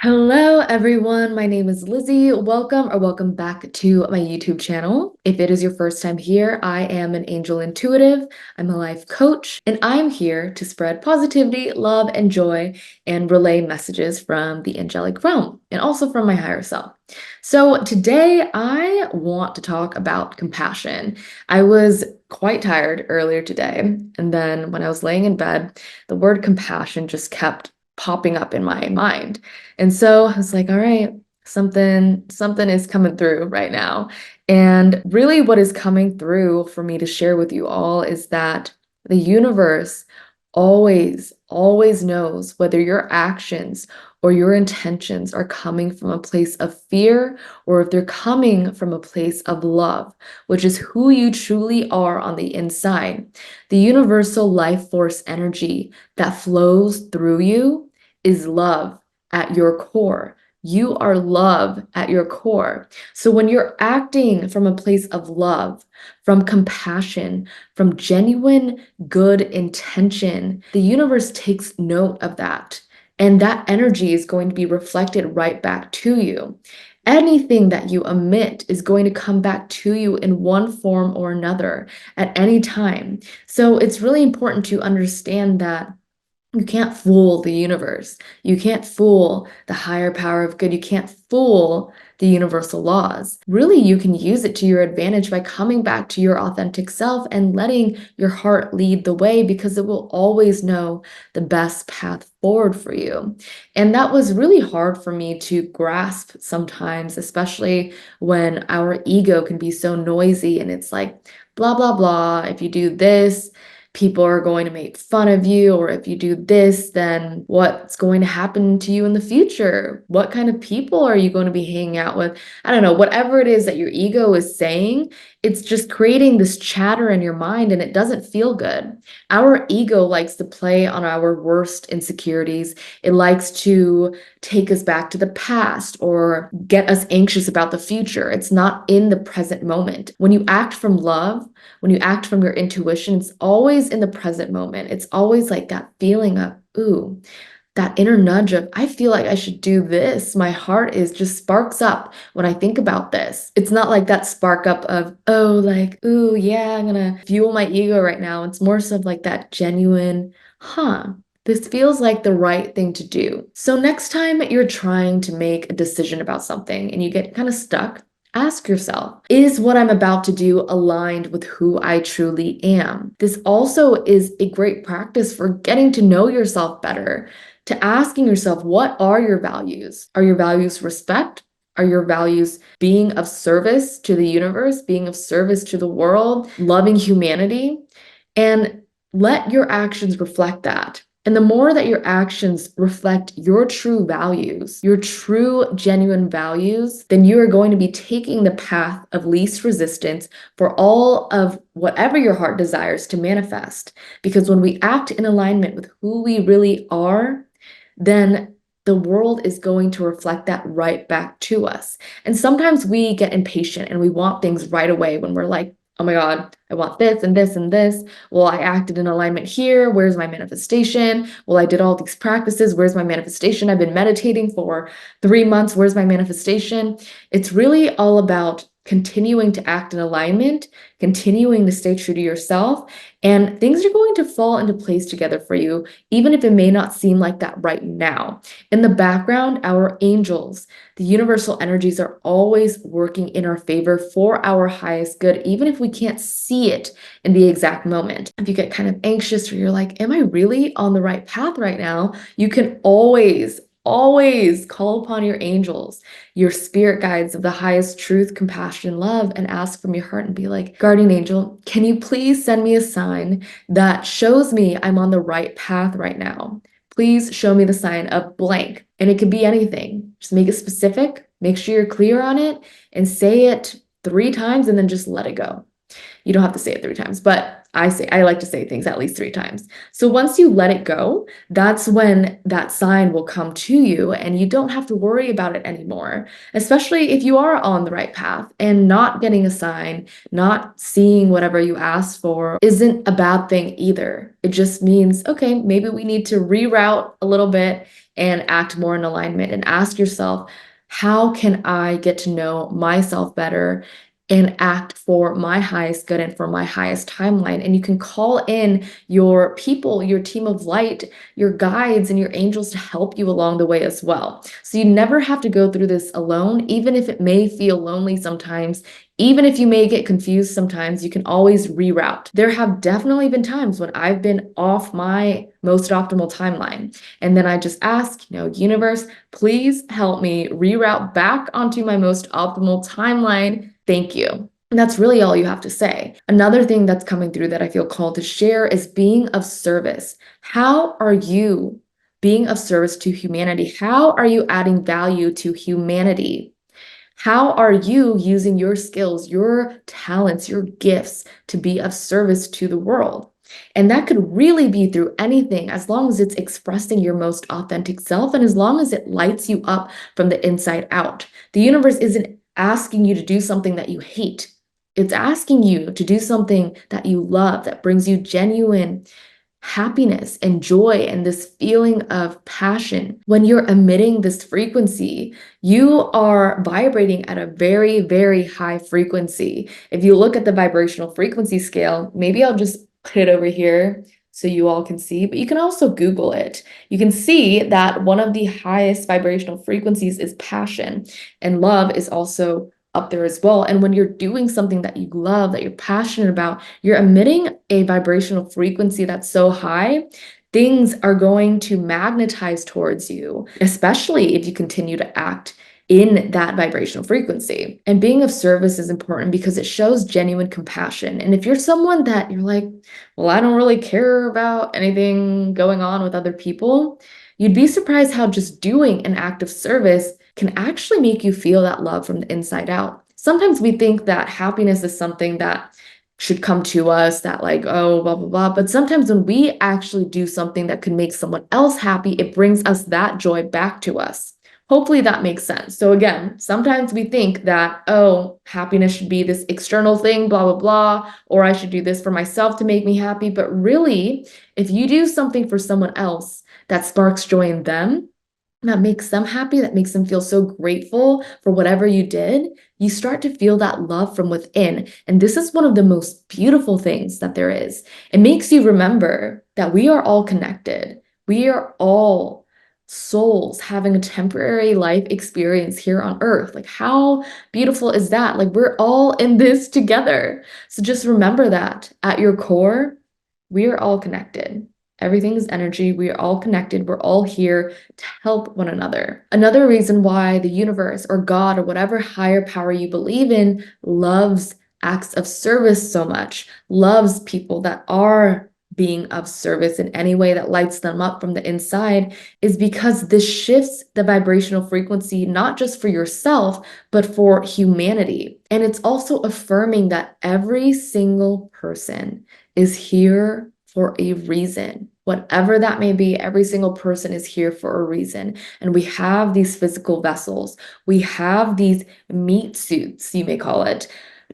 Hello, everyone. My name is Lizzie. Welcome back to my YouTube channel. If it is your first time here, I am an angel intuitive. I'm a life coach, and I'm here to spread positivity, love, and joy and relay messages from the angelic realm and also from my higher self. So, today I want to talk about compassion. I was quite tired earlier today, and then when I was laying in bed, the word compassion just kept popping up in my mind. And so I was like, all right, something is coming through right now. And really what is coming through for me to share with you all is that the universe always knows whether your actions or your intentions are coming from a place of fear or if they're coming from a place of love, which is who you truly are on the inside. The universal life force energy that flows through you is love at your core. You are love at your core. So when you're acting from a place of love, from compassion, from genuine good intention, the universe takes note of that. And that energy is going to be reflected right back to you. Anything that you emit is going to come back to you in one form or another at any time. So it's really important to understand that you can't fool the universe. You can't fool the higher power of good. You can't fool the universal laws. Really, you can use it to your advantage by coming back to your authentic self and letting your heart lead the way because it will always know the best path forward for you. And that was really hard for me to grasp sometimes, especially when our ego can be so noisy and it's like, blah, blah, blah. If you do this, people are going to make fun of you, or if you do this, then what's going to happen to you in the future? What kind of people are you going to be hanging out with? I don't know, whatever it is that your ego is saying, it's just creating this chatter in your mind and it doesn't feel good. Our ego likes to play on our worst insecurities. It likes to take us back to the past or get us anxious about the future. It's not in the present moment. When you act from love, when you act from your intuition, it's always in the present moment. It's always like that feeling of, ooh, that inner nudge of, I feel like I should do this. My heart is just sparks up when I think about this. It's not like that spark up of, oh, like, ooh, yeah, I'm gonna fuel my ego right now. It's more so of like that genuine, this feels like the right thing to do. So next time you're trying to make a decision about something and you get kind of stuck, ask yourself, is what I'm about to do aligned with who I truly am? This also is a great practice for getting to know yourself better, to asking yourself, what are your values? Are your values respect? Are your values being of service to the universe, being of service to the world, loving humanity? And let your actions reflect that. And the more that your actions reflect your true values, your true, genuine values, then you are going to be taking the path of least resistance for all of whatever your heart desires to manifest. Because when we act in alignment with who we really are, then the world is going to reflect that right back to us. And sometimes we get impatient and we want things right away when we're like, oh my God, I want this and this and this. Well, I acted in alignment here. Where's my manifestation? Well, I did all these practices. Where's my manifestation? I've been meditating for 3 months. Where's my manifestation? It's really all about continuing to act in alignment, continuing to stay true to yourself, and things are going to fall into place together for you, even if it may not seem like that right now. In the background, our angels, the universal energies are always working in our favor for our highest good, even if we can't see it in the exact moment. If you get kind of anxious or you're like, am I really on the right path right now? You can always call upon your angels, your spirit guides of the highest truth, compassion, love, and ask from your heart and be like, guardian angel, can you please send me a sign that shows me I'm on the right path right now? Please show me the sign of blank. And it could be anything. Just make it specific, make sure you're clear on it, and say it 3 times and then just let it go. You don't have to say it 3 times, but I like to say things at least 3 times. So once you let it go, that's when that sign will come to you and you don't have to worry about it anymore, especially if you are on the right path. And not getting a sign, not seeing whatever you asked for isn't a bad thing either. It just means, okay, maybe we need to reroute a little bit and act more in alignment and ask yourself, how can I get to know myself better and act for my highest good and for my highest timeline? And you can call in your people, your team of light, your guides, and your angels to help you along the way as well. So you never have to go through this alone, even if it may feel lonely sometimes. Even if you may get confused sometimes, you can always reroute. There have definitely been times when I've been off my most optimal timeline. And then I just ask, universe, please help me reroute back onto my most optimal timeline. Thank you. And that's really all you have to say. Another thing that's coming through that I feel called to share is being of service. How are you being of service to humanity? How are you adding value to humanity? How are you using your skills, your talents, your gifts to be of service to the world? And that could really be through anything, as long as it's expressing your most authentic self and as long as it lights you up from the inside out. The universe isn't asking you to do something that you hate. It's asking you to do something that you love, that brings you genuine happiness and joy and this feeling of passion. When you're emitting this frequency, you are vibrating at a very, very high frequency. If you look at the vibrational frequency scale, maybe I'll just put it over here so you all can see, but you can also Google it. You can see that one of the highest vibrational frequencies is passion, and love is also up there as well. And when you're doing something that you love, that you're passionate about, you're emitting a vibrational frequency that's so high, things are going to magnetize towards you, especially if you continue to act in that vibrational frequency. And being of service is important because it shows genuine compassion. And if you're someone that you're like, well, I don't really care about anything going on with other people, you'd be surprised how just doing an act of service can actually make you feel that love from the inside out. Sometimes we think that happiness is something that should come to us, that like, oh, blah, blah, blah. But sometimes when we actually do something that could make someone else happy, it brings us that joy back to us. Hopefully that makes sense. So again, sometimes we think that, oh, happiness should be this external thing, blah, blah, blah, or I should do this for myself to make me happy. But really, if you do something for someone else that sparks joy in them, that makes them happy, that makes them feel so grateful for whatever you did, you start to feel that love from within. And this is one of the most beautiful things that there is. It makes you remember that we are all connected. We are all souls having a temporary life experience here on earth. Like, how beautiful is that? Like, we're all in this together. So just remember that at your core, we are all connected. Everything is energy. We are all connected. We're all here to help one another. Another reason why the universe or God or whatever higher power you believe in loves acts of service so much, loves people that are being of service in any way that lights them up from the inside, is because this shifts the vibrational frequency, not just for yourself, but for humanity. And it's also affirming that every single person is here for a reason. Whatever that may be, every single person is here for a reason. And we have these physical vessels. We have these meat suits, you may call it,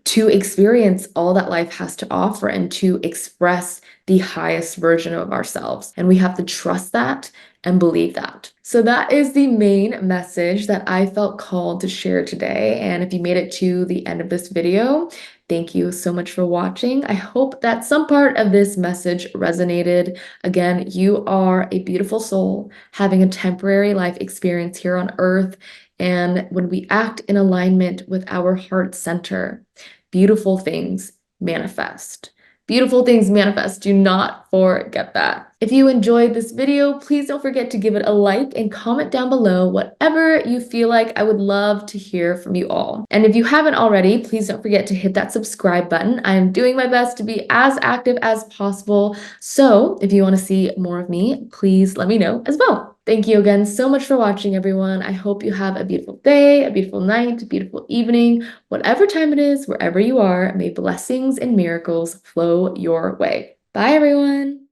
to experience all that life has to offer and to express the highest version of ourselves. And we have to trust that and believe that. So that is the main message that I felt called to share today. And if you made it to the end of this video, thank you so much for watching. I hope that some part of this message resonated. Again, you are a beautiful soul having a temporary life experience here on earth. And when we act in alignment with our heart center, beautiful things manifest. Beautiful things manifest. Do not forget that. If you enjoyed this video, please don't forget to give it a like and comment down below whatever you feel like. I would love to hear from you all. And if you haven't already, please don't forget to hit that subscribe button. I'm doing my best to be as active as possible. So if you want to see more of me, please let me know as well. Thank you again so much for watching, everyone. I hope you have a beautiful day, a beautiful night, a beautiful evening, whatever time it is, wherever you are. May blessings and miracles flow your way. Bye, everyone.